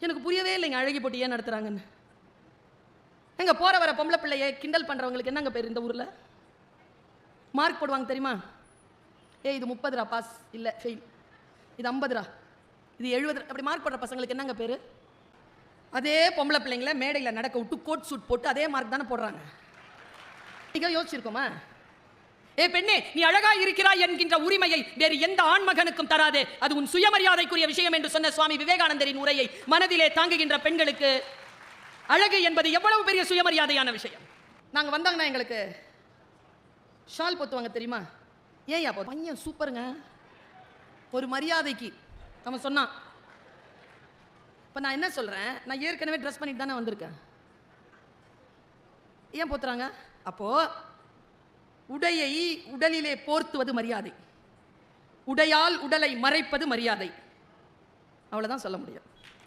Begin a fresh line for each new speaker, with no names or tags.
எனக்கு புரியவே இல்லைங்க அழகி போட்டி ஏன் நடத்துறாங்கன்னு. எங்க போற வர பொம்பளை பிள்ளையை கிண்டல் பண்றவங்களுக்கு என்னங்க பேர் இந்த ஊர்ல? மார்க் போடுவாங்க தெரியுமா? இது 30 பாஸ், இல்ல ஃபெயில். இது 50, இது 70, அப்படி மார்க் போடுற பசங்களுக்கு என்னங்க பேரு? அதே பொம்பளை பிள்ளைங்களை மேடையில நடக்க விட்டு கோட் சூட் போட்டு அதே மார்க் தானே போடுறாங்க. நீங்க யோசிச்சிருக்கோமா? பெண்ணே, நீ அழகா இருக்கிறாய் என்கின்ற உரிமையை வேறு எந்த ஆண்மகனுக்கும் தராதே, அது உன் சுயமரியாதைக்குரிய விஷயம் என்று சொன்ன சுவாமி விவேகானந்தரின் உரையை மனதிலே தாங்குகின்ற பெண்களுக்கு அழகு என்பது எவ்வளவு பெரிய சுயமரியாதையான விஷயம். நாங்க வந்தாங்கன்னா எங்களுக்கு ஷால் போத்துவாங்க தெரியுமா? ஏன் அப்போ பையன் சூப்பருங்க, ஒரு மரியாதைக்கு நம்ம சொன்னான். இப்போ நான் என்ன சொல்றேன், நான் ஏற்கனவே ட்ரெஸ் பண்ணிட்டு தானே வந்திருக்கேன். ஏன் போத்துறாங்க? அப்போ உடையை உடலிலே போர்த்துவது மரியாதை, உடையால் உடலை மறைப்பது மரியாதை. அவ்வளவுதான் சொல்ல முடியும்.